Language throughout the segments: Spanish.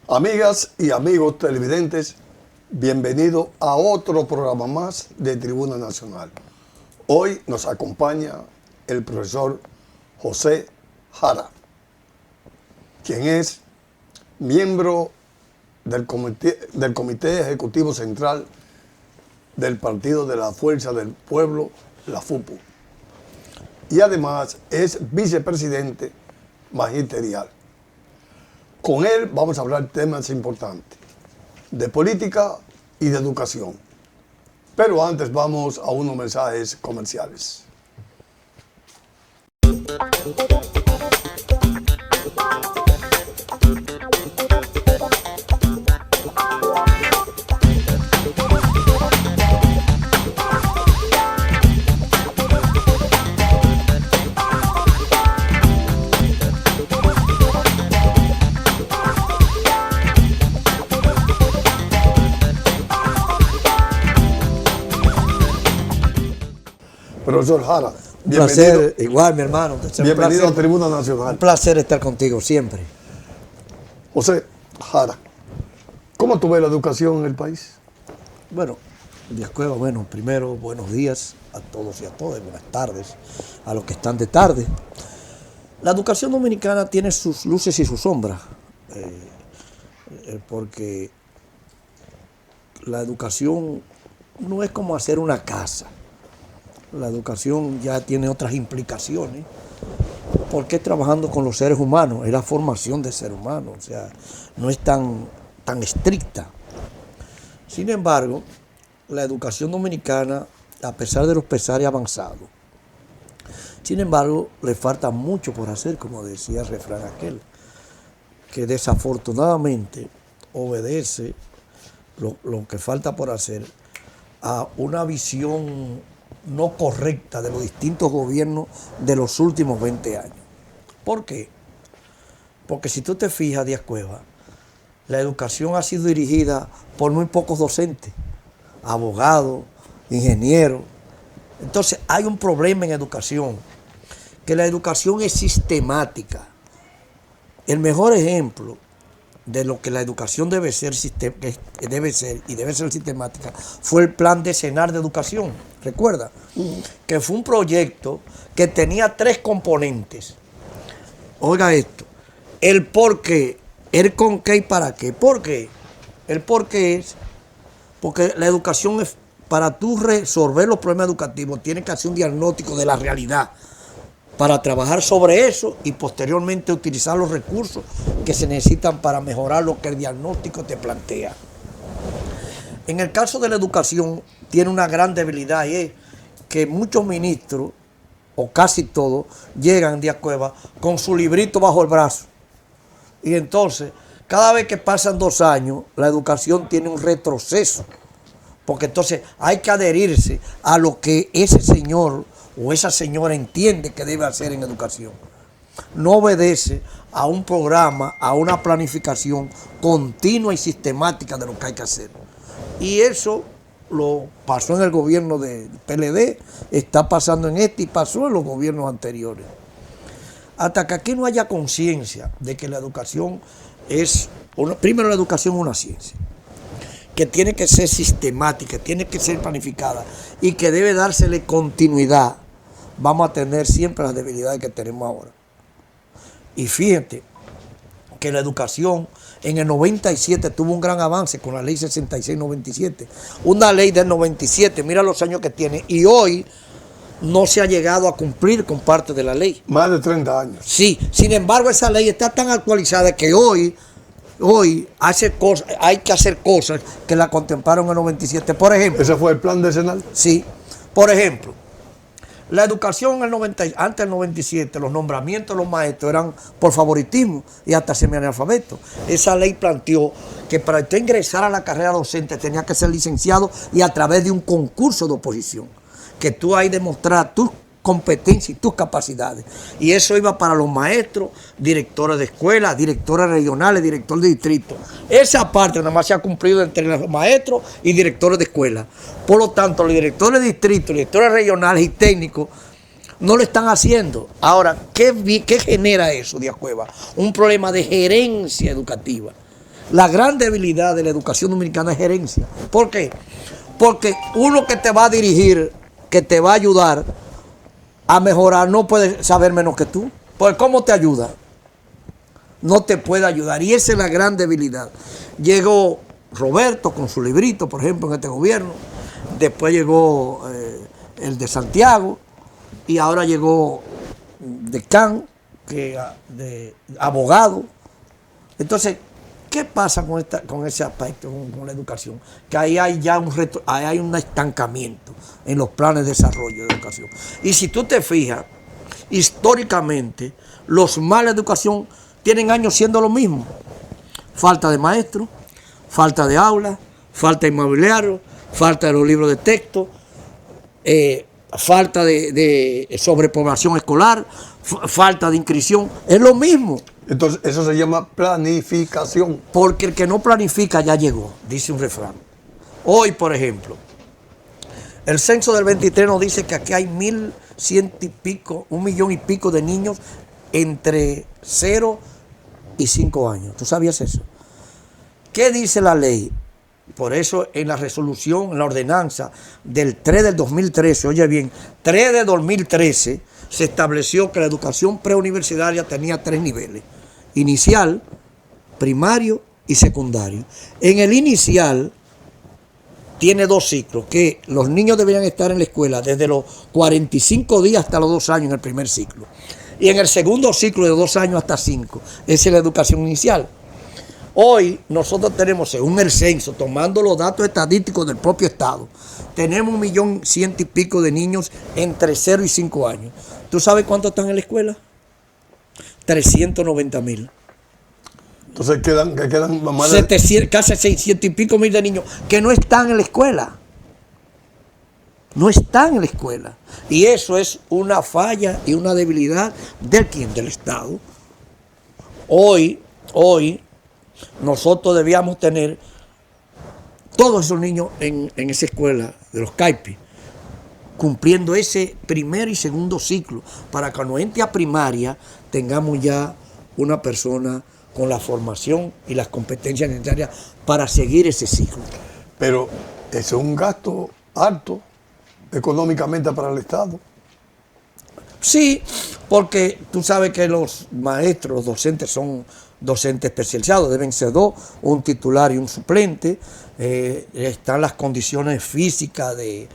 Amigas y amigos televidentes, bienvenidos a otro programa más de Tribuna Nacional. Hoy nos acompaña el profesor José Jara, quien es miembro del Comité Ejecutivo Central del Partido de la Fuerza del Pueblo, la FUPU, y además es vicepresidente magisterial. Con él vamos a hablar temas importantes de política y de educación. Pero antes vamos a unos mensajes comerciales. Profesor Jara, un placer, igual mi hermano. Bienvenido a Tribuna Nacional. Un placer estar contigo siempre. José Jara, ¿cómo tú ves la educación en el país? Bueno, Díaz Cueva, primero buenos días a todos y a todas, buenas tardes a los que están de tarde. La educación dominicana tiene sus luces y sus sombras, porque la educación no es como hacer una casa. La educación ya tiene otras implicaciones, porque es trabajando con los seres humanos, es la formación del ser humano, o sea, no es tan estricta. Sin embargo, la educación dominicana, a pesar de los pesares, ha avanzado. Sin embargo, le falta mucho por hacer, como decía el refrán aquel, que desafortunadamente obedece lo que falta por hacer a una visión no correcta de los distintos gobiernos de los últimos 20 años. ¿Por qué? Porque si tú te fijas, Díaz Cueva, la educación ha sido dirigida por muy pocos docentes, abogados, ingenieros. Entonces hay un problema en educación, que la educación es sistemática. El mejor ejemplo de lo que la educación debe ser sistemática fue el plan decenal de educación. Recuerda que fue un proyecto que tenía 3 componentes. Oiga esto, el por qué, el con qué y para qué. ¿Por qué? El por qué es porque la educación es, para tú resolver los problemas educativos, tienes que hacer un diagnóstico de la realidad para trabajar sobre eso y posteriormente utilizar los recursos que se necesitan para mejorar lo que el diagnóstico te plantea. En el caso de la educación tiene una gran debilidad, y es que muchos ministros, o casi todos, llegan Díaz Cueva con su librito bajo el brazo. Y entonces, cada vez que pasan 2 años, la educación tiene un retroceso. Porque entonces hay que adherirse a lo que ese señor o esa señora entiende que debe hacer en educación. No obedece a un programa, a una planificación continua y sistemática de lo que hay que hacer. Y eso lo pasó en el gobierno del PLD, está pasando en este y pasó en los gobiernos anteriores. Hasta que aquí no haya conciencia de que la educación es, primero la educación es una ciencia, que tiene que ser sistemática, tiene que ser planificada y que debe dársele continuidad, vamos a tener siempre las debilidades que tenemos ahora. Y fíjate que la educación en el 97 tuvo un gran avance con la ley 66-97. Una ley del 97, mira los años que tiene, y hoy no se ha llegado a cumplir con parte de la ley. Más de 30 años. Sí, sin embargo esa ley está tan actualizada que hoy hay que hacer cosas que la contemplaron en el 97. Por ejemplo. ¿Ese fue el plan decenal? Sí. Por ejemplo, la educación antes del 97, los nombramientos de los maestros eran por favoritismo y hasta semianalfabetos. Esa ley planteó que para usted ingresar a la carrera docente tenía que ser licenciado y a través de un concurso de oposición. Que tú ahí demostrar tus competencias y tus capacidades. Y eso iba para los maestros, directores de escuela, directores regionales, directores de distrito. Esa parte nada más se ha cumplido entre los maestros y directores de escuela. Por lo tanto, los directores de distrito, directores regionales y técnicos no lo están haciendo. Ahora, ¿qué genera eso, Díaz Cueva? Un problema de gerencia educativa. La gran debilidad de la educación dominicana es gerencia. ¿Por qué? Porque uno que te va a dirigir, que te va a ayudar a mejorar, no puede saber menos que tú. Pues ¿cómo te ayuda? No te puede ayudar. Y esa es la gran debilidad. Llegó Roberto con su librito, por ejemplo, en este gobierno. Después llegó el de Santiago. Y ahora llegó Decán, de abogado. Entonces, ¿qué pasa con ese aspecto, con la educación? Que ahí hay ya hay un estancamiento en los planes de desarrollo de educación. Y si tú te fijas, históricamente, los malos de educación tienen años siendo lo mismo. Falta de maestros, falta de aulas, falta de inmobiliario, falta de los libros de texto, falta de sobrepoblación escolar, falta de inscripción, es lo mismo. Entonces, eso se llama planificación. Porque el que no planifica ya llegó, dice un refrán. Hoy, por ejemplo, el censo del 23 nos dice que aquí hay 1.100 y pico, 1 millón y pico de niños entre 0 y 5 años. ¿Tú sabías eso? ¿Qué dice la ley? Por eso en la resolución, en la ordenanza del 3 del 2013, oye bien, 3 de 2013, se estableció que la educación preuniversitaria tenía 3 niveles: inicial, primario y secundario. En el inicial tiene 2 ciclos, que los niños deberían estar en la escuela desde los 45 días hasta los 2 años en el primer ciclo. Y en el segundo ciclo de 2 años hasta 5, esa es la educación inicial. Hoy nosotros tenemos, según el censo, tomando los datos estadísticos del propio Estado, tenemos 1.100.000 y pico de niños entre 0 y 5 años. ¿Tú sabes cuántos están en la escuela? 390.000. Entonces quedan más 700, casi 600 y pico mil de niños que no están en la escuela. No están en la escuela. Y eso es una falla y una debilidad del Estado. Hoy, nosotros debíamos tener todos esos niños en esa escuela de los CAIPI, cumpliendo ese primer y segundo ciclo, para que cuando entre a primaria tengamos ya una persona con la formación y las competencias necesarias para seguir ese ciclo. Pero eso es un gasto alto económicamente para el Estado. Sí, porque tú sabes que los maestros, los docentes son docentes especializados, deben ser 2, un titular y un suplente. Están las condiciones físicas de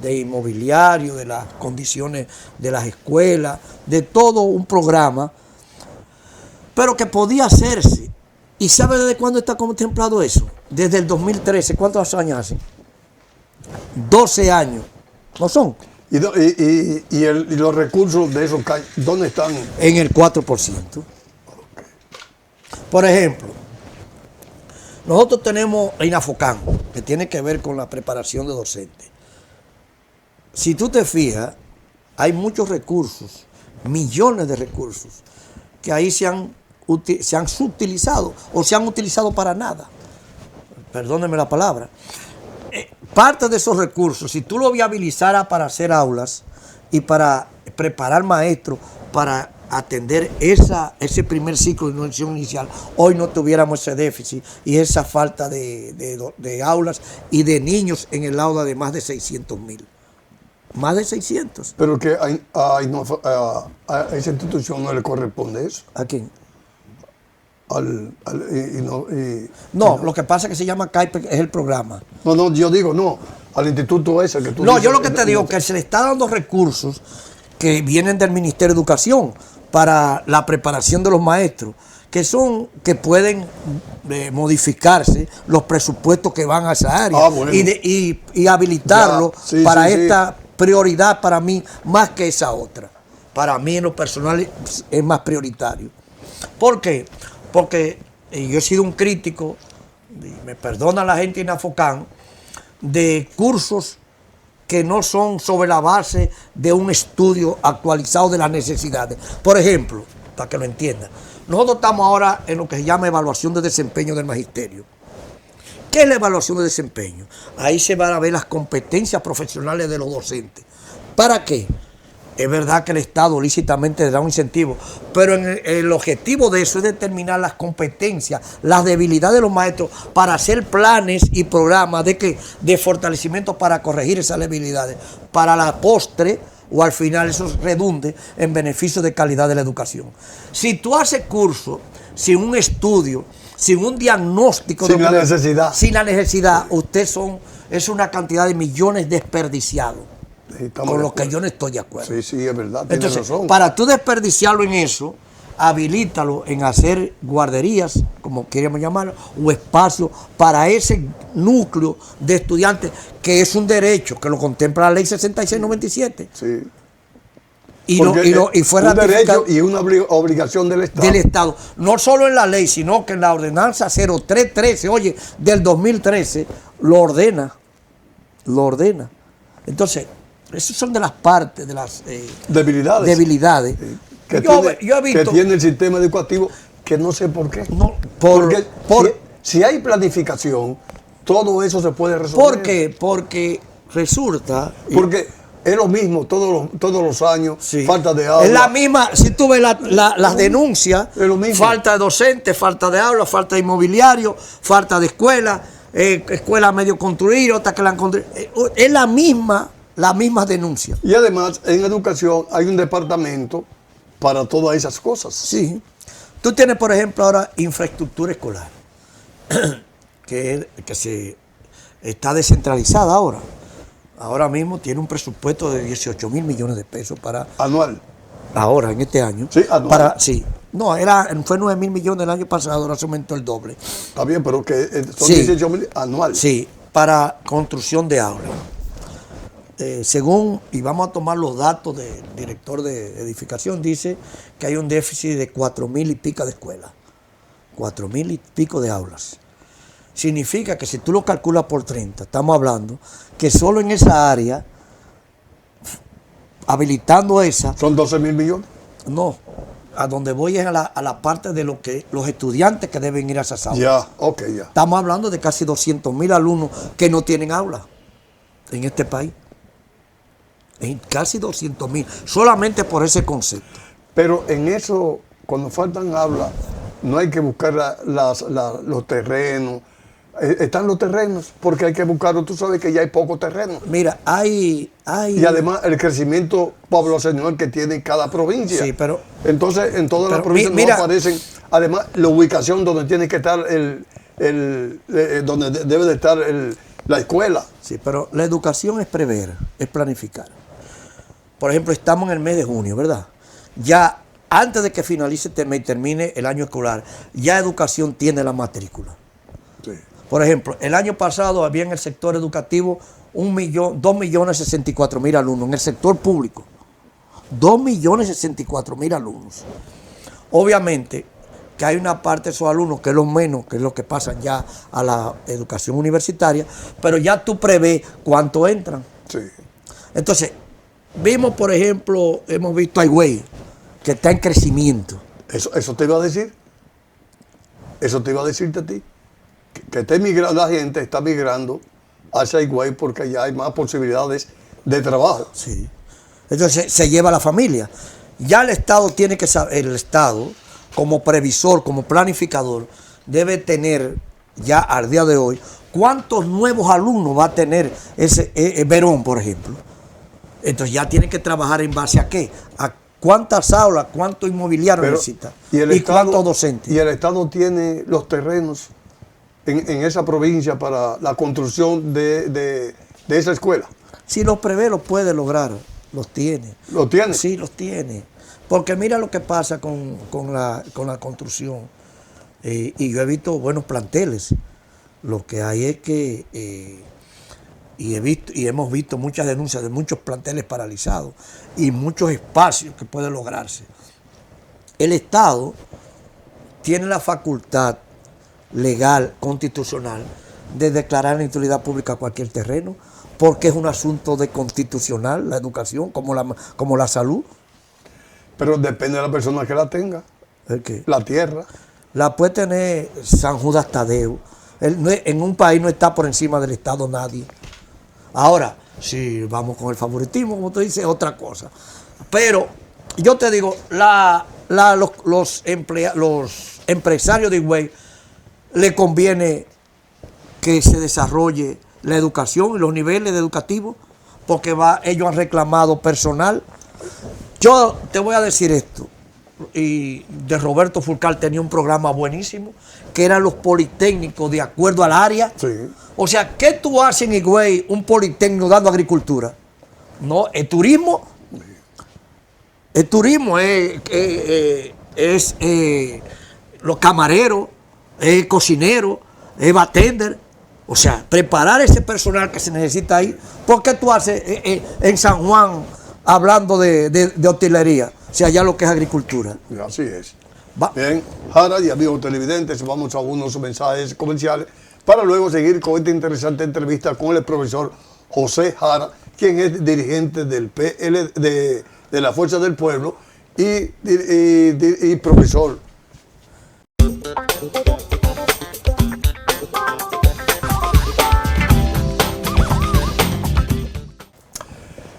inmobiliario, de las condiciones de las escuelas, de todo un programa, pero que podía hacerse. ¿Y sabe desde cuándo está contemplado eso? Desde el 2013. ¿Cuántos años hace? 12 años. ¿No son? ¿Y los recursos de esos, dónde están? En el 4%. Por ejemplo, nosotros tenemos INAFOCAN, que tiene que ver con la preparación de docentes. Si tú te fijas, hay muchos recursos, millones de recursos, que ahí se han subutilizado o se han utilizado para nada. Perdónenme la palabra. Parte de esos recursos, si tú lo viabilizaras para hacer aulas y para preparar maestros para atender ese primer ciclo de educación inicial, hoy no tuviéramos ese déficit y esa falta de aulas y de niños en el aula de más de 600.000. Más de 600. Pero que a esa institución no le corresponde eso. ¿A quién? No, lo que pasa es que se llama CAIPE, es el programa. No, yo digo no, al instituto ese que tú No, dices, yo lo que te digo es que se le está dando recursos que vienen del Ministerio de Educación para la preparación de los maestros, que pueden modificarse los presupuestos que van a esa área bueno. y habilitarlo para esta prioridad para mí más que esa otra. Para mí en lo personal es más prioritario. ¿Por qué? Porque yo he sido un crítico, y me perdona la gente de INAFOCAN, de cursos que no son sobre la base de un estudio actualizado de las necesidades. Por ejemplo, para que lo entiendan, nosotros estamos ahora en lo que se llama evaluación de desempeño del magisterio. ¿Qué es la evaluación de desempeño? Ahí se van a ver las competencias profesionales de los docentes. ¿Para qué? Es verdad que el Estado lícitamente le da un incentivo, pero el objetivo de eso es determinar las competencias, las debilidades de los maestros para hacer planes y programas de fortalecimiento para corregir esas debilidades, para la postre o al final eso redunde en beneficio de calidad de la educación. Si tú haces cursos sin un estudio, sin un diagnóstico, sin la necesidad, es una cantidad de millones desperdiciados. Con lo que yo no estoy de acuerdo. Sí, sí, es verdad. Entonces, razón. Para tú desperdiciarlo en eso, habilítalo en hacer guarderías, como queremos llamarlo, o espacios para ese núcleo de estudiantes, que es un derecho que lo contempla la ley 6697. Sí. Y fue un derecho y una obligación del Estado. Del Estado. No solo en la ley, sino que en la ordenanza 0313, oye, del 2013, lo ordena. Entonces, esas son de las partes, de las debilidades. Sí. Que tiene el sistema educativo, que no sé por qué. No, si hay planificación, todo eso se puede resolver. ¿Por qué? Porque resulta... Porque es lo mismo todos los años, sí, falta de aula. Es la misma, si tú ves las denuncias, es lo mismo. Falta de docentes, falta de aula, falta de inmobiliario, falta de escuela, escuela medio construida, otra que la han construido. Es la misma denuncia. Y además, en educación hay un departamento para todas esas cosas. Sí. Tú tienes, por ejemplo, ahora infraestructura escolar, que se está descentralizada ahora. Ahora mismo tiene un presupuesto de 18 mil millones de pesos para... Anual. Ahora, en este año. Sí, anual. Sí. No, fue 9 mil millones el año pasado, ahora se aumentó el doble. Está bien, pero que son sí, 18 mil anual. Sí, para construcción de aulas. Según, y vamos a tomar los datos del director de edificación, dice que hay un déficit de 4 mil y pico de escuelas. 4 mil y pico de aulas. Significa que si tú lo calculas por 30, estamos hablando que solo en esa área, habilitando esa... ¿Son 12 mil millones? No, a donde voy es a la parte de lo que los estudiantes que deben ir a esas aulas. Ya, ok, ya. Estamos hablando de casi 200 mil alumnos que no tienen aula en este país. En casi 200 mil, solamente por ese concepto. Pero en eso, cuando faltan aulas, no hay que buscar los terrenos. Están los terrenos, porque hay que buscarlos. Tú sabes que ya hay poco terreno. Mira, hay... Y además el crecimiento poblacional que tiene cada provincia. Sí, pero... Entonces, en todas las provincias no aparecen. Además, la ubicación donde tiene que estar donde debe de estar la escuela. Sí, pero la educación es prever, es planificar. Por ejemplo, estamos en el mes de junio, ¿verdad? Ya antes de que finalice y termine el año escolar, ya educación tiene la matrícula. Sí. Por ejemplo, el año pasado había en el sector educativo 2.064.000 alumnos, en el sector público. 2.064.000 alumnos. Obviamente que hay una parte de esos alumnos que es lo menos, que es lo que pasan ya a la educación universitaria, pero ya tú prevés cuánto entran. Sí. Entonces, vimos, por ejemplo, hemos visto a Higüey, que está en crecimiento. Eso te iba a decir. Eso te iba a decirte a ti. Que la gente está migrando hacia Higüey porque allá hay más posibilidades de trabajo. Sí. Entonces se lleva a la familia. Ya el Estado tiene que saber, el Estado, como previsor, como planificador, debe tener ya al día de hoy cuántos nuevos alumnos va a tener Verón, por ejemplo. Entonces ya tiene que trabajar en base a qué, a cuántas aulas, cuánto inmobiliario necesita y cuántos docentes. Y el Estado tiene los terrenos en esa provincia para la construcción de esa escuela. Si los prevé, los puede lograr, los tiene. ¿Los tiene? Sí, los tiene. Porque mira lo que pasa con la construcción. Y yo he visto buenos planteles. Lo que hay es que... y hemos visto muchas denuncias de muchos planteles paralizados y muchos espacios que pueden lograrse. El Estado tiene la facultad legal, constitucional, de declarar en utilidad pública cualquier terreno, porque es un asunto de constitucional, la educación, como la salud. Pero depende de la persona que la tenga. ¿El qué? La tierra. La puede tener San Judas Tadeo. En un país no está por encima del Estado nadie. Ahora, si vamos con el favoritismo, como tú dices, es otra cosa. Pero yo te digo, los empresarios de Higüey le conviene que se desarrolle la educación y los niveles educativos, porque ellos han reclamado personal. Yo te voy a decir esto, y de Roberto Fulcar tenía un programa buenísimo, que eran los politécnicos de acuerdo al área. Sí. O sea, ¿qué tú haces en Higüey un politécnico dando agricultura? No, el turismo. El turismo es los camareros, es cocinero, es bartender. O sea, preparar ese personal que se necesita ahí. ¿Por qué tú haces en San Juan hablando de hotelería? O sea, ya lo que es agricultura. Así es. Va. Bien, Jara y amigos televidentes, vamos a unos mensajes comerciales para luego seguir con esta interesante entrevista con el profesor José Jara, quien es dirigente del PL de la Fuerza del Pueblo y profesor.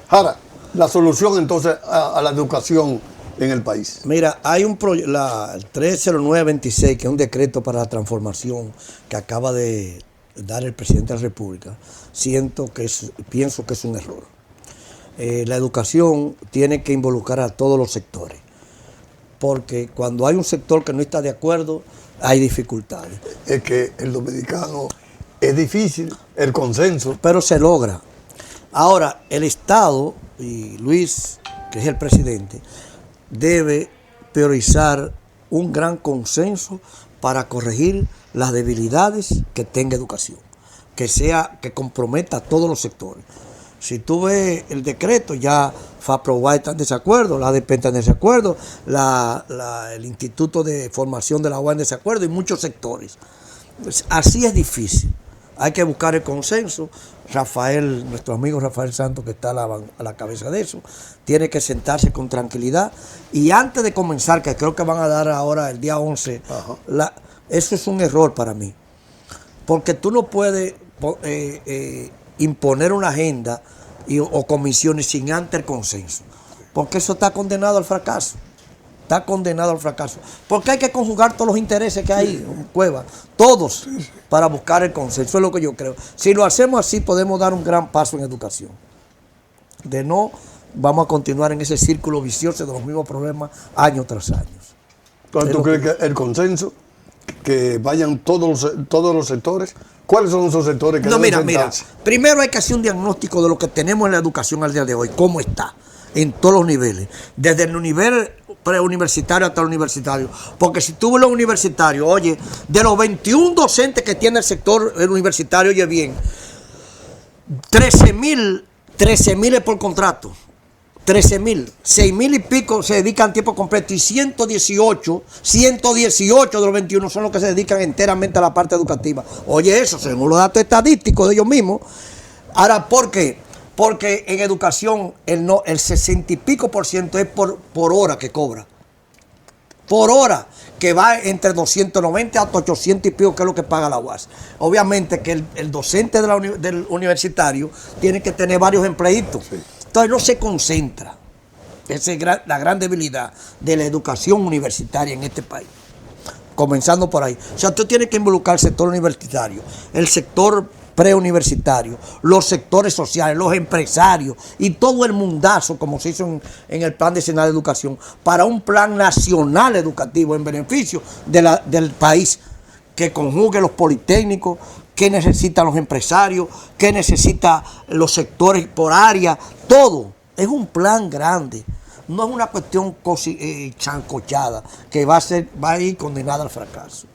Jara, la solución entonces a la educación en el país. Mira, hay un proyecto, el 30926, que es un decreto para la transformación que acaba de dar el presidente de la República. Pienso que es un error. La educación tiene que involucrar a todos los sectores, porque cuando hay un sector que no está de acuerdo, hay dificultades. Es que el dominicano es difícil, el consenso. Pero se logra. Ahora, el Estado, y Luis, que es el presidente, debe priorizar un gran consenso para corregir las debilidades que tenga educación, que comprometa a todos los sectores. Si tú ves el decreto, ya FAPROWAE está en desacuerdo, la ADP está en desacuerdo, el Instituto de Formación de la UAS en desacuerdo y muchos sectores. Pues así es difícil. Hay que buscar el consenso. Rafael, nuestro amigo Rafael Santos, que está a la cabeza de eso, tiene que sentarse con tranquilidad. Y antes de comenzar, que creo que van a dar ahora el día 11, eso es un error para mí. Porque tú no puedes imponer una agenda o comisiones sin antes el consenso. Porque eso está condenado al fracaso. Está condenado al fracaso. Porque hay que conjugar todos los intereses que hay en Cueva, todos, para buscar el consenso. Eso es lo que yo creo. Si lo hacemos así, podemos dar un gran paso en educación. De no, vamos a continuar en ese círculo vicioso de los mismos problemas año tras año. Entonces, ¿tú crees que el consenso, que vayan todos los sectores? ¿Cuáles son esos sectores que deben sentarse? Primero hay que hacer un diagnóstico de lo que tenemos en la educación al día de hoy, cómo está, en todos los niveles, desde el nivel preuniversitario hasta el universitario. Porque si tú ves los universitarios, oye, de los 21 docentes que tiene el sector universitario, oye bien, 13,000 es por contrato. 13,000, 6,000 y pico se dedican tiempo completo y 118 de los 21 son los que se dedican enteramente a la parte educativa. Oye, eso según los datos estadísticos de ellos mismos. Ahora, ¿por qué? Porque en educación el 60 y pico % es por hora que cobra. Por hora, que va entre 290 hasta 800 y pico, que es lo que paga la UAS. Obviamente que el docente del universitario tiene que tener varios empleitos. Sí. Entonces no se concentra. Esa es la gran debilidad de la educación universitaria en este país. Comenzando por ahí. O sea, tú tienes que involucrar el sector universitario, el sector preuniversitario, los sectores sociales, los empresarios y todo el mundazo, como se hizo en el Plan Decenal de Educación, para un plan nacional educativo en beneficio del país, que conjugue los politécnicos, que necesitan los empresarios, que necesitan los sectores por área, todo. Es un plan grande, no es una cuestión chancochada que va a ir condenada al fracaso.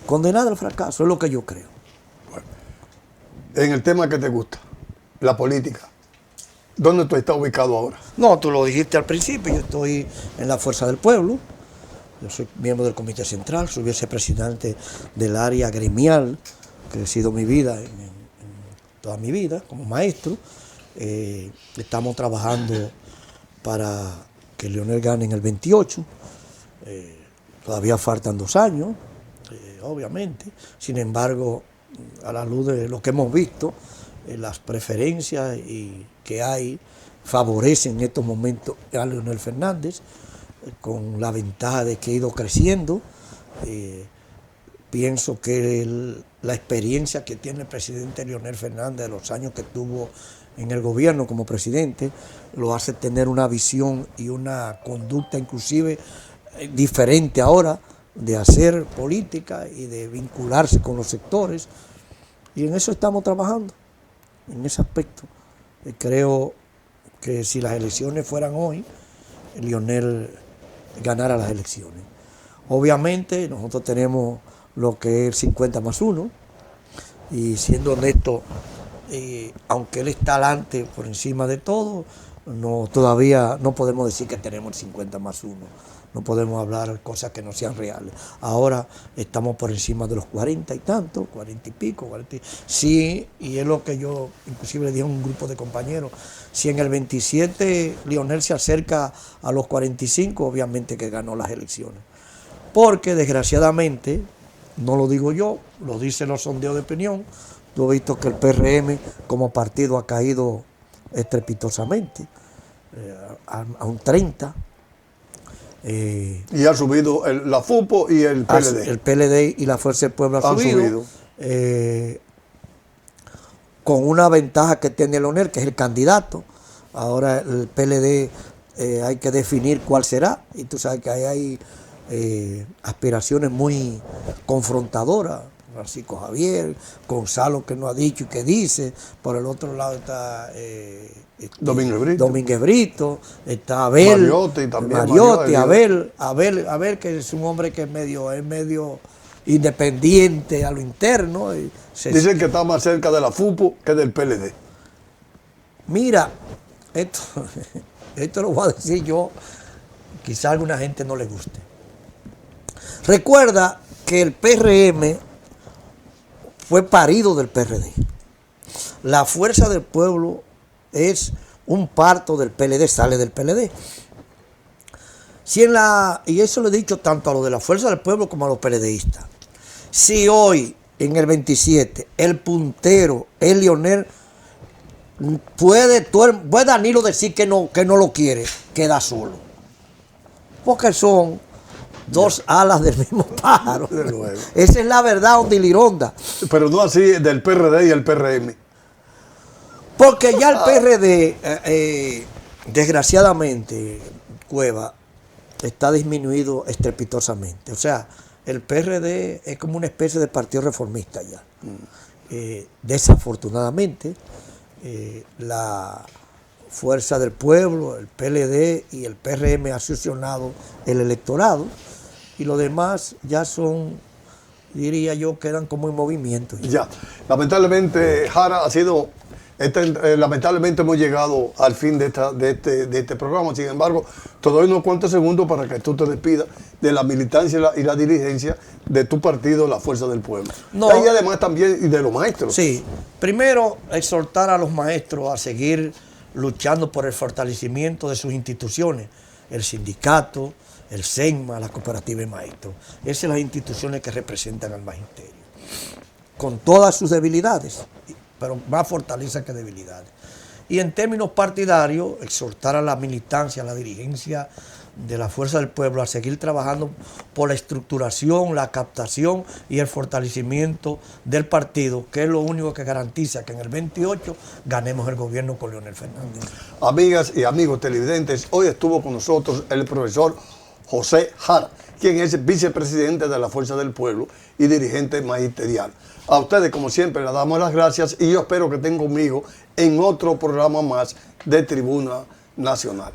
Condenada al fracaso, es lo que yo creo. Bueno, en el tema que te gusta, la política, ¿dónde tú estás ubicado ahora? No, tú lo dijiste al principio, yo estoy en la Fuerza del Pueblo. Yo soy miembro del Comité Central, soy vicepresidente del área gremial, que he sido mi vida toda mi vida como maestro. Estamos trabajando para que Leonel gane en el 28. Todavía faltan 2 años, obviamente. Sin embargo, a la luz de lo que hemos visto, las preferencias que hay favorecen en estos momentos a Leonel Fernández, con la ventaja de que ha ido creciendo. Pienso que la experiencia que tiene el presidente Leonel Fernández de los años que tuvo en el gobierno como presidente lo hace tener una visión y una conducta inclusive diferente ahora de hacer política y de vincularse con los sectores, y en eso estamos trabajando, en ese aspecto. Creo que si las elecciones fueran hoy, Leonel ganara las elecciones. Obviamente nosotros tenemos lo que es 50+1, y siendo honesto, aunque él está adelante por encima de todo, todavía no podemos decir que tenemos el 50+1. No podemos hablar cosas que no sean reales. Ahora estamos por encima de los 40 y tanto, 40 y pico, 40. Sí, y es lo que yo inclusive le dije a un grupo de compañeros, si en el 27 Leonel se acerca a los 45, obviamente que ganó las elecciones. Porque desgraciadamente, no lo digo yo, lo dicen los sondeos de opinión, tú has visto que el PRM como partido ha caído estrepitosamente, a un 30%. Y ha subido la FUPO y el PLD. El PLD y la Fuerza del Pueblo han subido. Con una ventaja que tiene Leonel, que es el candidato. Ahora el PLD hay que definir cuál será. Y tú sabes que ahí hay aspiraciones muy confrontadoras. Francisco Javier, Gonzalo, que no ha dicho y que dice. Por el otro lado está Domínguez Brito, está Abel, Mariotti, Abel, que es un hombre que es medio independiente a lo interno. Dicen que está más cerca de la FUPO que del PLD. Mira, esto lo voy a decir yo, quizá a alguna gente no le guste. Recuerda que el PRM fue parido del PRD. La Fuerza del Pueblo es un parto del PLD, sale del PLD. Y eso lo he dicho tanto a los de la Fuerza del Pueblo como a los PLDistas. Si hoy, en el 27, el puntero es Leonel, puede Danilo decir que no lo quiere, queda solo. Porque son dos alas del mismo pájaro. Esa es la verdad, Ondilironda. Pero no así del PRD y el PRM. Porque ya el PRD, desgraciadamente, Cueva, está disminuido estrepitosamente. O sea, el PRD es como una especie de partido reformista ya. Desafortunadamente, la Fuerza del Pueblo, el PLD y el PRM han succionado el electorado, y los demás ya son, diría yo, quedan como en movimiento. Ya, lamentablemente, Jara, ha sido... lamentablemente hemos llegado al fin de este programa. Sin embargo, te doy unos cuantos segundos para que tú te despidas de la militancia y la dirigencia de tu partido, la Fuerza del Pueblo. Y además también de los maestros. Sí, primero exhortar a los maestros a seguir luchando por el fortalecimiento de sus instituciones, el sindicato, el SENMA, la cooperativa de maestros. Esas son las instituciones que representan al magisterio, con todas sus debilidades, pero más fortaleza que debilidades. Y en términos partidarios, exhortar a la militancia, a la dirigencia de la Fuerza del Pueblo a seguir trabajando por la estructuración, la captación y el fortalecimiento del partido, que es lo único que garantiza que en el 28 ganemos el gobierno con Leonel Fernández. Amigas y amigos televidentes, hoy estuvo con nosotros el profesor José Jara, quien es vicepresidente de la Fuerza del Pueblo y dirigente magisterial. A ustedes, como siempre, les damos las gracias y yo espero que estén conmigo en otro programa más de Tribuna Nacional.